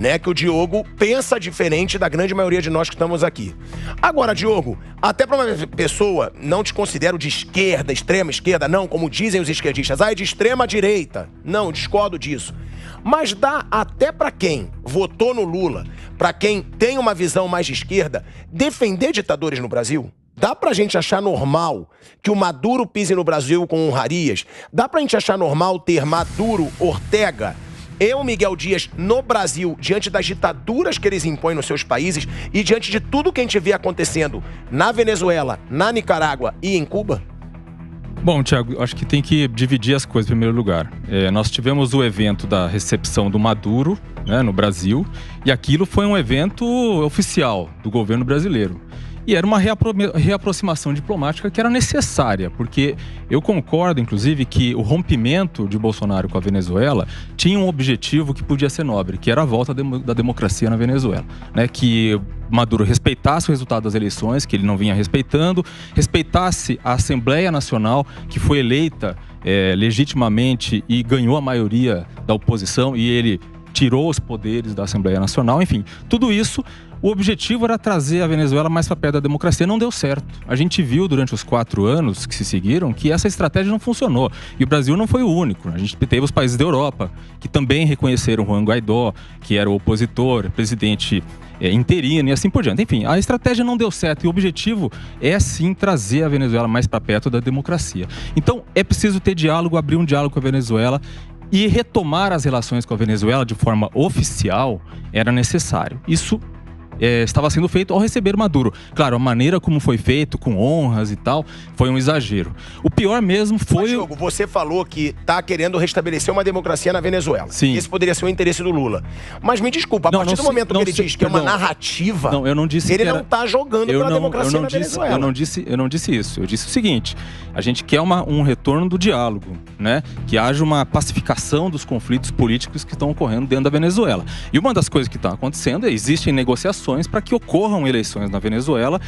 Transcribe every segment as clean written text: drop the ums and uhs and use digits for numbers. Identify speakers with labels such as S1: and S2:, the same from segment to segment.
S1: né? Que o Diogo pensa diferente da grande maioria de nós que estamos aqui. Agora, Diogo, até para uma pessoa, não te considero de esquerda, extrema esquerda, não, como dizem os esquerdistas, é de extrema direita. Não, discordo disso. Mas dá até para quem votou no Lula, para quem tem uma visão mais de esquerda, defender ditadores no Brasil? Dá pra gente achar normal que o Maduro pise no Brasil com honrarias? Dá pra gente achar normal ter Maduro, Ortega e o Miguel Dias no Brasil, diante das ditaduras que eles impõem nos seus países e diante de tudo que a gente vê acontecendo na Venezuela, na Nicarágua e em Cuba?
S2: Bom, Thiago, acho que tem que dividir as coisas em primeiro lugar. Nós tivemos o evento da recepção do Maduro, né, no Brasil, e aquilo foi um evento oficial do governo brasileiro. E era uma reaproximação diplomática que era necessária, porque eu concordo, inclusive, que o rompimento de Bolsonaro com a Venezuela tinha um objetivo que podia ser nobre, que era a volta da democracia na Venezuela, né? Que Maduro respeitasse o resultado das eleições, que ele não vinha respeitando, respeitasse a Assembleia Nacional, que foi eleita legitimamente e ganhou a maioria da oposição, e ele tirou os poderes da Assembleia Nacional, enfim, tudo isso. O objetivo era trazer a Venezuela mais para perto da democracia. Não deu certo. A gente viu durante os 4 anos que se seguiram que essa estratégia não funcionou. E o Brasil não foi o único. A gente teve os países da Europa que também reconheceram Juan Guaidó, que era o opositor, presidente interino e assim por diante. Enfim, a estratégia não deu certo e o objetivo é sim trazer a Venezuela mais para perto da democracia. Então é preciso ter diálogo, abrir um diálogo com a Venezuela. E retomar as relações com a Venezuela de forma oficial era necessário. Isso estava sendo feito ao receber Maduro. Claro, a maneira como foi feito, com honras e tal, foi um exagero. O pior mesmo foi...
S1: Mas, Diogo, você falou que está querendo restabelecer uma democracia na Venezuela.
S2: Sim.
S1: Esse poderia ser o interesse do Lula. Mas me desculpa, a partir do momento que ele diz que é uma narrativa,
S2: não, eu não disse
S1: ele
S2: que era...
S1: não está jogando pela democracia na Venezuela.
S2: Eu não disse isso. Eu disse o seguinte: a gente quer um retorno do diálogo, né? Que haja uma pacificação dos conflitos políticos que estão ocorrendo dentro da Venezuela. E uma das coisas que estão acontecendo existem negociações para que ocorram eleições na Venezuela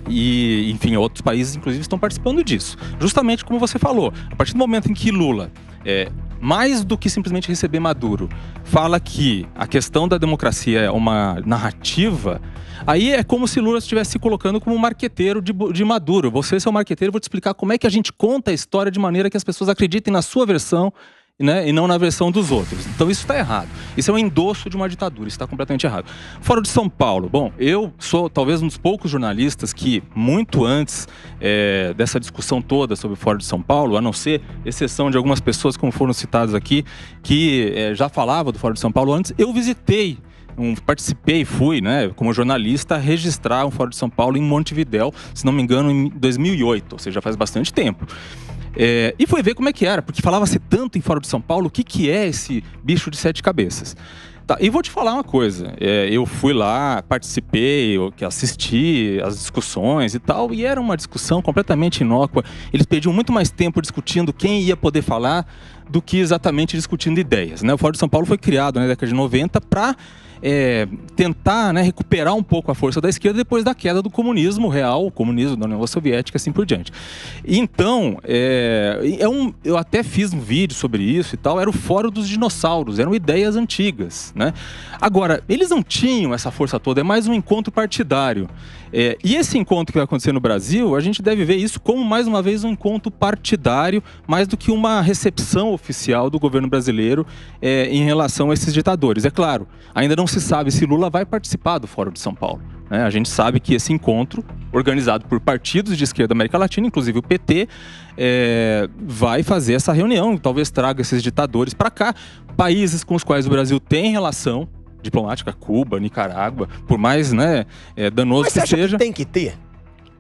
S2: e, enfim, outros países, inclusive, estão participando disso. Justamente como você falou, a partir do momento em que Lula, mais do que simplesmente receber Maduro, fala que a questão da democracia é uma narrativa, aí é como se Lula estivesse se colocando como um marqueteiro de Maduro. Você, seu marqueteiro, eu vou te explicar como é que a gente conta a história de maneira que as pessoas acreditem na sua versão, né, e não na versão dos outros. Então isso está errado. Isso é um endosso de uma ditadura, isso está completamente errado. Fora de São Paulo, bom, eu sou talvez um dos poucos jornalistas que, muito antes dessa discussão toda sobre Fora de São Paulo, a não ser exceção de algumas pessoas, como foram citadas aqui, que já falavam do Fora de São Paulo antes, eu visitei, participei, fui, né, como jornalista, registrar um Fora de São Paulo em Montevidéu, se não me engano, em 2008, ou seja, faz bastante tempo. E foi ver como é que era, porque falava-se tanto em Fora de São Paulo, o que é esse bicho de 7 cabeças. Tá, e vou te falar uma coisa, eu fui lá, participei, assisti as discussões e tal, e era uma discussão completamente inócua. Eles perdiam muito mais tempo discutindo quem ia poder falar do que exatamente discutindo ideias, né? O Fora de São Paulo foi criado na década de 90 para tentar, né, recuperar um pouco a força da esquerda depois da queda do comunismo real, o comunismo da União Soviética, assim por diante. Então, eu até fiz um vídeo sobre isso e tal, era o Fórum dos Dinossauros, eram ideias antigas, né? Agora, eles não tinham essa força toda, é mais um encontro partidário. E esse encontro que vai acontecer no Brasil, a gente deve ver isso como, mais uma vez, um encontro partidário, mais do que uma recepção oficial do governo brasileiro em relação a esses ditadores. É claro, ainda não se sabe se Lula vai participar do Fórum de São Paulo, né? A gente sabe que esse encontro, organizado por partidos de esquerda da América Latina, inclusive o PT, vai fazer essa reunião, talvez traga esses ditadores para cá, países com os quais o Brasil tem relação diplomática, Cuba, Nicarágua, por mais, né, danoso que seja.
S1: Mas você acha que tem que ter?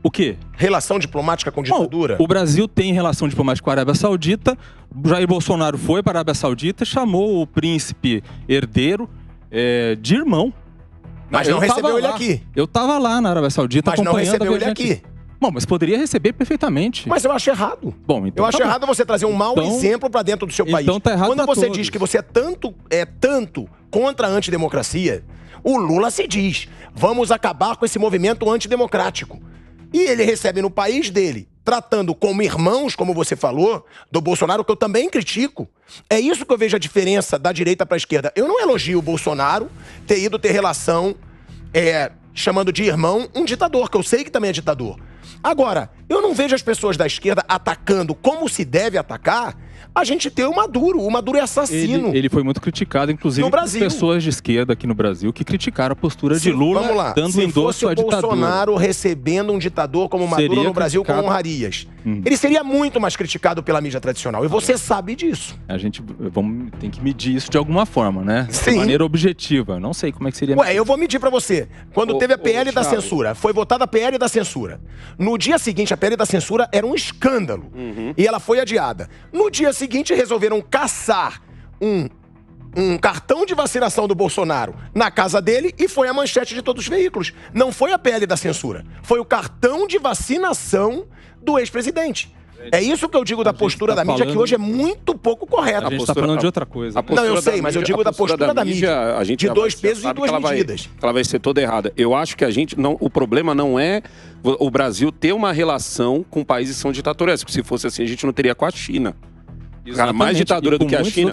S2: O quê?
S1: Relação diplomática com ditadura?
S2: Bom, o Brasil tem relação diplomática com a Arábia Saudita. Jair Bolsonaro foi para a Arábia Saudita, chamou o príncipe herdeiro de irmão.
S1: Mas não recebeu ele aqui.
S2: Eu estava lá na Arábia Saudita acompanhando.
S1: Mas não recebeu ele aqui.
S2: Bom, mas poderia receber perfeitamente.
S1: Mas eu acho errado.
S2: Bom, então
S1: eu acho errado você trazer um mau exemplo para dentro do seu país.
S2: Então tá errado.
S1: Quando você diz que você é tanto contra a antidemocracia, o Lula se diz: vamos acabar com esse movimento antidemocrático. E ele recebe no país dele, tratando como irmãos, como você falou, do Bolsonaro, que eu também critico. É isso que eu vejo a diferença da direita para a esquerda. Eu não elogio o Bolsonaro ter ido ter relação, chamando de irmão, um ditador, que eu sei que também é ditador. Agora, eu não vejo as pessoas da esquerda atacando como se deve atacar. A gente tem o Maduro é assassino.
S2: Ele foi muito criticado, inclusive, por pessoas de esquerda aqui no Brasil que criticaram a postura de Lula, dando endosso à ditadura.
S1: Se Bolsonaro recebendo um ditador como Maduro no Brasil com honrarias, ele seria muito mais criticado pela mídia tradicional. E você sabe disso.
S2: A gente tem que medir isso de alguma forma, né?
S1: Sim.
S2: De maneira objetiva. Não sei como é que seria.
S1: Eu vou medir pra você. Quando teve a PL da censura, foi votada a PL da censura. No dia seguinte, a PL da censura era um escândalo. E ela foi adiada. No dia seguinte, resolveram caçar um cartão de vacinação do Bolsonaro na casa dele e foi a manchete de todos os veículos. Não foi a PL da censura, foi o cartão de vacinação do ex-presidente. É isso que eu digo da postura da mídia, que hoje é muito pouco correta.
S2: A gente está falando de outra coisa.
S1: Não, eu sei, mas eu digo da postura da mídia, de dois pesos e duas medidas.
S3: Ela vai ser toda errada. Eu acho que o problema não é o Brasil ter uma relação com países que são ditatoriais, porque se fosse assim, a gente não teria com a China. Cara, mais ditadura do que a China.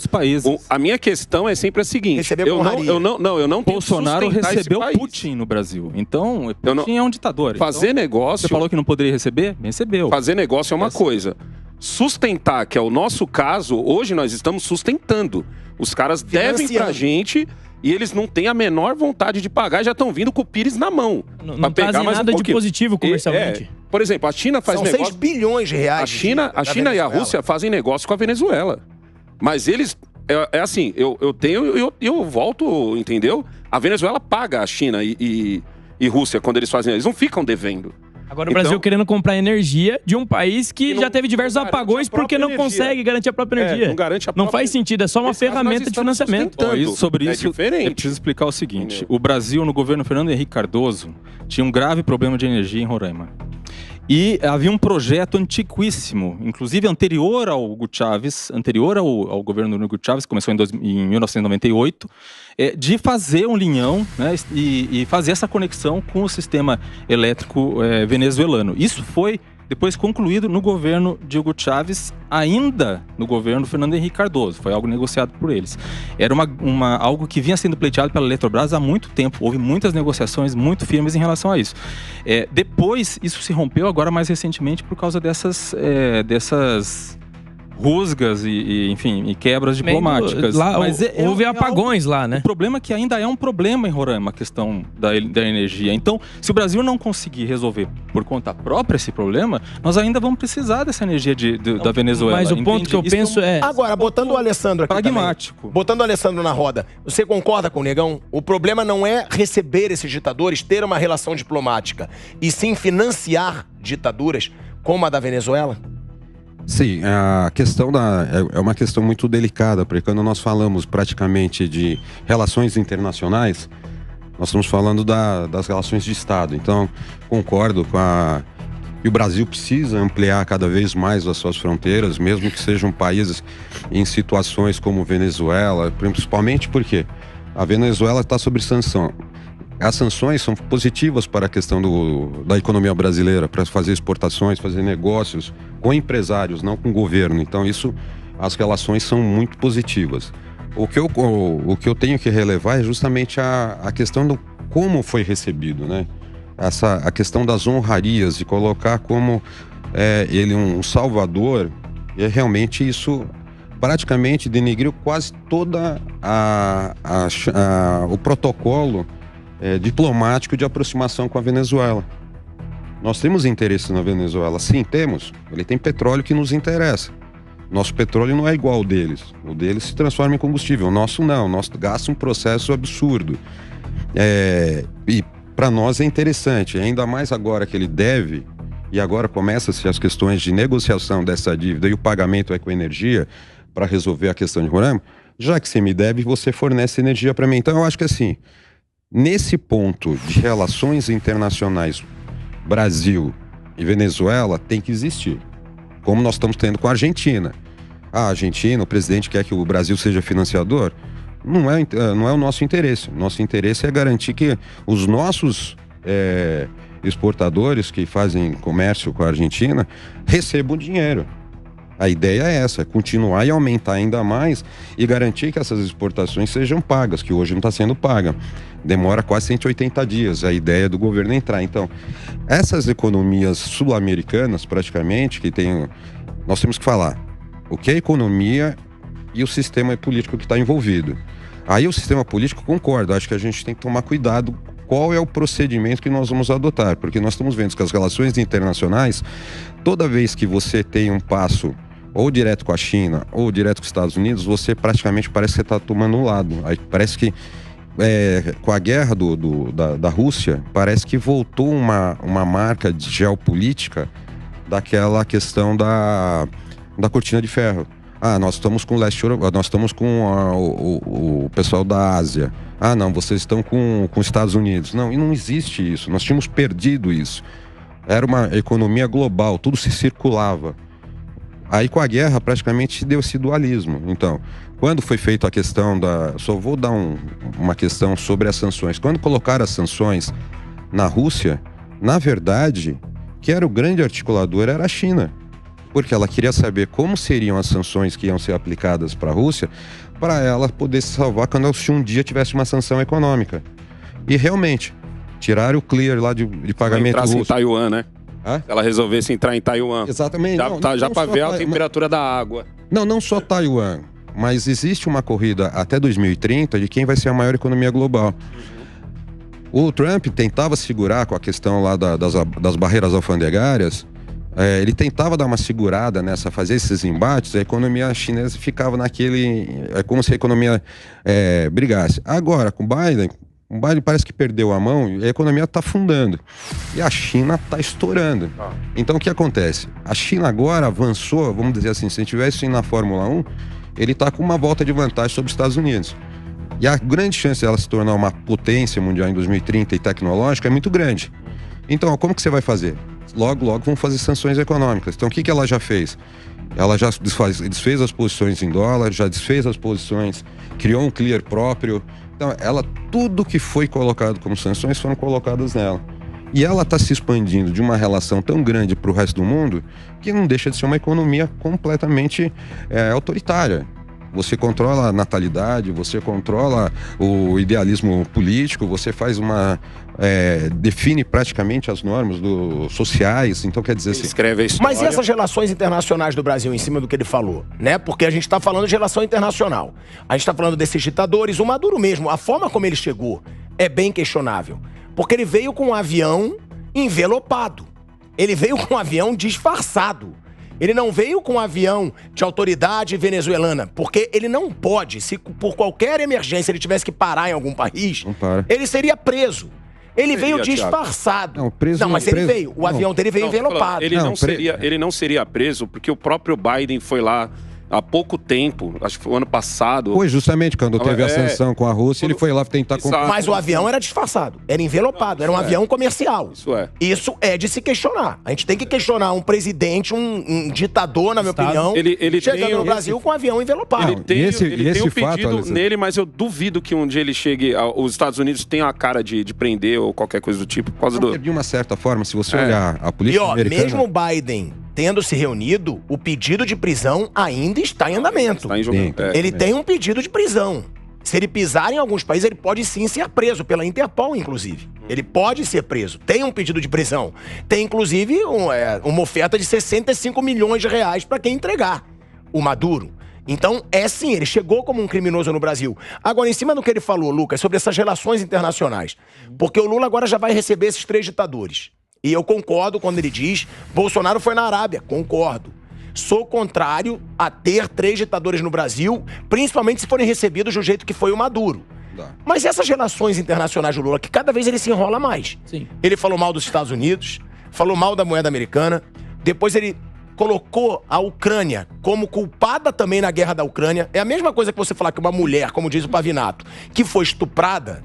S3: A minha questão é sempre a seguinte: eu não
S2: Bolsonaro recebeu Putin no Brasil. Então, Putin é um ditador.
S3: Fazer negócio.
S2: Você falou que não poderia receber? Recebeu.
S3: Fazer negócio é uma coisa. Sustentar, que é o nosso caso, hoje nós estamos sustentando. Os caras devem pra gente e eles não têm a menor vontade de pagar, já estão vindo com o Pires na mão.
S4: Não trazem nada de positivo comercialmente.
S3: Por exemplo, a China faz negócio...
S1: São 6 bilhões de reais.
S3: A China e a Rússia fazem negócio com a Venezuela. Mas eles... É assim, eu volto, entendeu? A Venezuela paga a China e Rússia quando eles fazem... Eles não ficam devendo.
S4: Agora o Brasil querendo comprar energia de um país que já teve diversos apagões porque não consegue garantir a própria energia.
S3: Não garante a própria...
S4: Não faz sentido, é só uma ferramenta de financiamento.
S2: Sobre isso, eu preciso explicar o seguinte. O Brasil, no governo Fernando Henrique Cardoso, tinha um grave problema de energia em Roraima. E havia um projeto antiquíssimo, inclusive anterior ao Hugo Chávez, anterior ao governo do Hugo Chávez, começou em 1998, de fazer um linhão, né, e fazer essa conexão com o sistema elétrico venezuelano. Isso foi depois concluído no governo de Hugo Chávez, ainda no governo Fernando Henrique Cardoso. Foi algo negociado por eles. Era algo que vinha sendo pleiteado pela Eletrobras há muito tempo. Houve muitas negociações muito firmes em relação a isso. Depois, isso se rompeu agora mais recentemente por causa dessas rusgas e quebras diplomáticas.
S4: Mas houve apagões lá, né?
S2: O problema é que ainda é um problema em Roraima, a questão da energia. Então, se o Brasil não conseguir resolver por conta própria esse problema, nós ainda vamos precisar dessa energia da Venezuela.
S4: Mas o ponto que eu penso é...
S1: Agora, botando o Alessandro aqui
S2: pragmático.
S1: Também, botando o Alessandro na roda, você concorda com o Negão? O problema não é receber esses ditadores, ter uma relação diplomática, e sim financiar ditaduras como a da Venezuela?
S5: Sim, a questão é uma questão muito delicada, porque quando nós falamos praticamente de relações internacionais, nós estamos falando das relações de Estado. Então, concordo que o Brasil precisa ampliar cada vez mais as suas fronteiras, mesmo que sejam países em situações como Venezuela, principalmente porque a Venezuela está sob sanção. As sanções são positivas para a questão da economia brasileira, para fazer exportações, fazer negócios com empresários, não com o governo. Então as relações são muito positivas. O que eu tenho que relevar é justamente a questão do como foi recebido, né? A questão das honrarias, de colocar como ele um salvador, e realmente isso praticamente denegriu quase toda o protocolo diplomático de aproximação com a Venezuela. Nós temos interesse na Venezuela, sim, temos. Ele tem petróleo que nos interessa. Nosso petróleo não é igual ao deles. O deles se transforma em combustível. O nosso não. O nosso gasta um processo absurdo. E para nós é interessante, ainda mais agora que ele deve, e agora começam-se as questões de negociação dessa dívida e o pagamento com energia para resolver a questão de Roraima. Já que você me deve, você fornece energia para mim. Então eu acho que assim, nesse ponto de relações internacionais, Brasil e Venezuela tem que existir. Como nós estamos tendo com a Argentina. A Argentina, o presidente quer que o Brasil seja financiador. Não é o nosso interesse. Nosso interesse é garantir que os nossos exportadores que fazem comércio com a Argentina recebam dinheiro. A ideia é essa, é continuar e aumentar ainda mais e garantir que essas exportações sejam pagas, que hoje não está sendo paga. Demora quase 180 dias a ideia do governo entrar. Então, essas economias sul-americanas, praticamente, nós temos que falar o que é economia e o sistema político que está envolvido. Aí o sistema político, concordo, acho que a gente tem que tomar cuidado qual é o procedimento que nós vamos adotar, porque nós estamos vendo que as relações internacionais, toda vez que você tem um passo ou direto com a China ou direto com os Estados Unidos, você praticamente parece que você está tomando um lado. Aí parece que com a guerra da Rússia, parece que voltou uma marca de geopolítica daquela questão da cortina de ferro. Nós estamos com o leste europeu, nós estamos com o pessoal da Ásia. Não, vocês estão com os Estados Unidos. Não, e não existe isso, nós tínhamos perdido isso. Era uma economia global, tudo se circulava. Aí com a guerra praticamente deu esse dualismo. Então, quando foi feita a questão só vou dar uma questão sobre as sanções. Quando colocaram as sanções na Rússia, na verdade, que era o grande articulador era a China. Porque ela queria saber como seriam as sanções que iam ser aplicadas para a Rússia, para ela poder se salvar quando um dia tivesse uma sanção econômica. E realmente, tiraram o clear lá de pagamento russo.
S3: Em Taiwan, né? Ela resolvesse entrar em Taiwan.
S5: Exatamente.
S3: Já para ver a temperatura da água.
S5: Não só Taiwan, mas existe uma corrida até 2030 de quem vai ser a maior economia global. O Trump tentava segurar com a questão lá das barreiras alfandegárias, ele tentava dar uma segurada nessa, fazer esses embates, a economia chinesa ficava é como se a economia brigasse. Agora, com o Biden parece que perdeu a mão e a economia está afundando. E a China está estourando. Então o que acontece? A China agora avançou, vamos dizer assim, se estivesse na Fórmula 1, ele está com uma volta de vantagem sobre os Estados Unidos. E a grande chance dela se tornar uma potência mundial em 2030 e tecnológica é muito grande. Então, como que você vai fazer? Logo vão fazer sanções econômicas. Então o que ela já fez? Ela já desfez as posições em dólar, já desfez as posições, criou um clear próprio. Então, tudo que foi colocado como sanções foram colocadas nela. E ela está se expandindo de uma relação tão grande para o resto do mundo que não deixa de ser uma economia completamente autoritária. Você controla a natalidade, você controla o idealismo político, você faz define praticamente as normas sociais, então quer dizer assim...
S3: Escreve a história.
S1: Mas e essas relações internacionais do Brasil em cima do que ele falou, né? Porque a gente está falando de relação internacional. A gente está falando desses ditadores, o Maduro mesmo, a forma como ele chegou é bem questionável. Porque ele veio com um avião envelopado. Ele veio com um avião disfarçado. Ele não veio com um avião de autoridade venezuelana, porque ele não pode, se por qualquer emergência ele tivesse que parar em algum país, ele seria preso. Ele veio disfarçado. Mas ele veio. O avião dele veio envelopado.
S3: Ele não seria preso porque o próprio Biden foi lá há pouco tempo, acho que foi o ano passado.
S5: Foi justamente quando teve a sanção com a Rússia, ele foi lá tentar comprar.
S1: Mas o avião era disfarçado, era envelopado, era um avião comercial.
S3: Isso
S1: é de se questionar. A gente tem que questionar um presidente, um ditador, na minha opinião, chegando no Brasil com um avião envelopado.
S3: Ele tem um pedido nele, mas eu duvido que um dia ele chegue, os Estados Unidos tenham a cara de prender ou qualquer coisa do tipo. Por causa
S5: de uma certa forma, se você olhar a política americana...
S1: mesmo o Biden tendo se reunido, o pedido de prisão ainda está em andamento. Ele tem um pedido de prisão. Se ele pisar em alguns países, ele pode sim ser preso, pela Interpol, inclusive. Ele pode ser preso. Tem um pedido de prisão. Tem, inclusive, uma oferta de 65 milhões de reais para quem entregar o Maduro. Então, sim, ele chegou como um criminoso no Brasil. Agora, em cima do que ele falou, Lucas, sobre essas relações internacionais, porque o Lula agora já vai receber esses 3 ditadores. E eu concordo quando ele diz, Bolsonaro foi na Arábia. Concordo. Sou contrário a ter 3 ditadores no Brasil, principalmente se forem recebidos do jeito que foi o Maduro. Mas essas relações internacionais do Lula, que cada vez ele se enrola mais.
S4: Sim.
S1: Ele falou mal dos Estados Unidos, falou mal da moeda americana, depois ele colocou a Ucrânia como culpada também na guerra da Ucrânia. É a mesma coisa que você falar que uma mulher, como diz o Pavinato, que foi estuprada,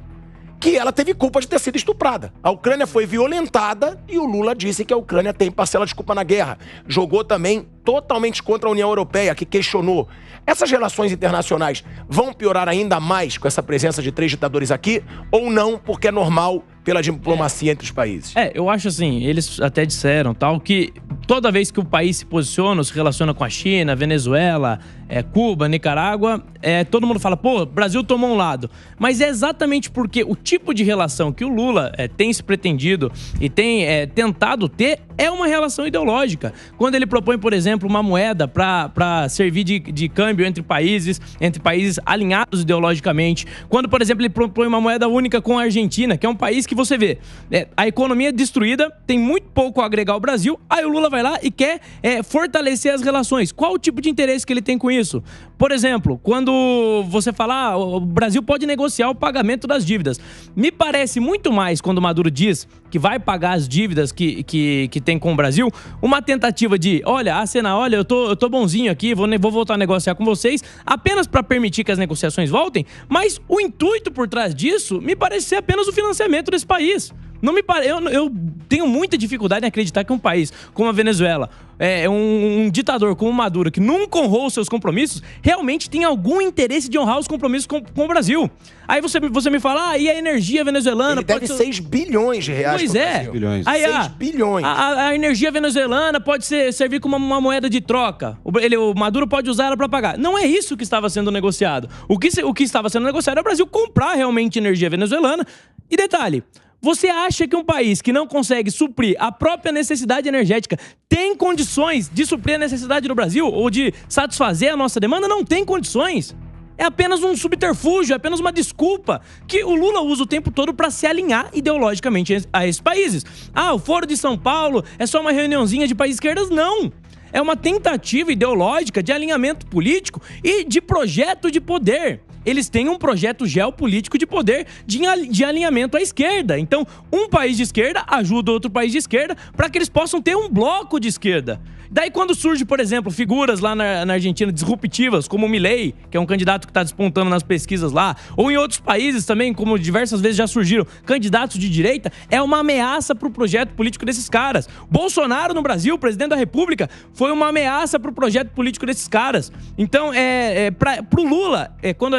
S1: que ela teve culpa de ter sido estuprada. A Ucrânia foi violentada e o Lula disse que a Ucrânia tem parcela de culpa na guerra. Jogou também totalmente contra a União Europeia, que questionou. Essas relações internacionais vão piorar ainda mais com essa presença de 3 ditadores aqui ou não, porque é normal pela diplomacia entre os países?
S4: Eu acho assim, eles até disseram tal, que toda vez que o país se posiciona, se relaciona com a China, Venezuela, Cuba, Nicarágua, todo mundo fala, pô, Brasil tomou um lado. Mas é exatamente porque o tipo de relação que o Lula tem se pretendido e tem tentado ter é uma relação ideológica. Quando ele propõe, por exemplo, uma moeda para servir de câmbio entre países alinhados ideologicamente. Quando, por exemplo, ele propõe uma moeda única com a Argentina, que é um país que você vê, a economia é destruída, tem muito pouco a agregar ao Brasil, aí o Lula vai lá e quer fortalecer as relações. Qual o tipo de interesse que ele tem com isso? Por exemplo, quando você fala, o Brasil pode negociar o pagamento das dívidas. Me parece muito mais quando o Maduro diz que vai pagar as dívidas que tem com o Brasil, uma tentativa de, olha, eu tô bonzinho aqui, vou voltar a negociar com vocês, apenas para permitir que as negociações voltem, mas o intuito por trás disso me parece ser apenas o financiamento desse país. Eu tenho muita dificuldade em acreditar que um país como a Venezuela, um ditador como o Maduro, que nunca honrou os seus compromissos, realmente tem algum interesse de honrar os compromissos com o Brasil. Aí você me fala, e a energia venezuelana...
S1: Ele deve 6 bilhões de reais.
S4: Pois é.
S5: Bilhões.
S4: Aí,
S1: 6 bilhões.
S4: A energia venezuelana pode servir como uma moeda de troca. O Maduro pode usar ela para pagar. Não é isso que estava sendo negociado. O que estava sendo negociado é o Brasil comprar realmente energia venezuelana. E detalhe... Você acha que um país que não consegue suprir a própria necessidade energética tem condições de suprir a necessidade do Brasil? Ou de satisfazer a nossa demanda? Não tem condições. É apenas um subterfúgio, é apenas uma desculpa que o Lula usa o tempo todo para se alinhar ideologicamente a esses países. O Foro de São Paulo é só uma reuniãozinha de países esquerdas? Não. É uma tentativa ideológica de alinhamento político e de projeto de poder. Eles têm um projeto geopolítico de poder de alinhamento à esquerda. Então, um país de esquerda ajuda outro país de esquerda para que eles possam ter um bloco de esquerda. Daí, quando surge, por exemplo, figuras lá na Argentina disruptivas, como o Milei, que é um candidato que está despontando nas pesquisas lá, ou em outros países também, como diversas vezes já surgiram, candidatos de direita, é uma ameaça para o projeto político desses caras. Bolsonaro no Brasil, presidente da República, foi uma ameaça para o projeto político desses caras. Então, pro Lula,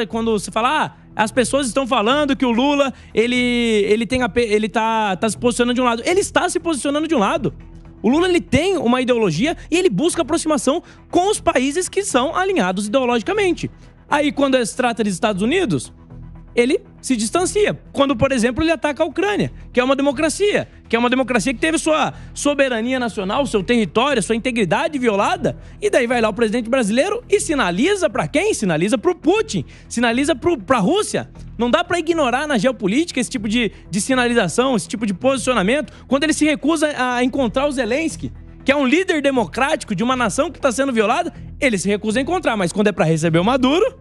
S4: quando você fala, as pessoas estão falando que o Lula, ele tá se posicionando de um lado. Ele está se posicionando de um lado. O Lula, ele tem uma ideologia e ele busca aproximação com os países que são alinhados ideologicamente. Aí, quando se trata dos Estados Unidos, ele se distancia. Quando, por exemplo, ele ataca a Ucrânia, que é uma democracia que teve sua soberania nacional, seu território, sua integridade violada, e daí vai lá o presidente brasileiro e sinaliza pra quem? Sinaliza pro Putin, sinaliza pra Rússia. Não dá pra ignorar na geopolítica esse tipo de sinalização, esse tipo de posicionamento, quando ele se recusa a encontrar o Zelensky, que é um líder democrático de uma nação que está sendo violada, ele se recusa a encontrar, mas quando é pra receber o Maduro,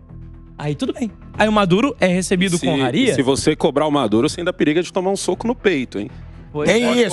S4: aí tudo bem. Aí o Maduro é recebido com honraria.
S3: Se você cobrar o Maduro, você ainda periga de tomar um soco no peito, hein?
S1: Tem isso.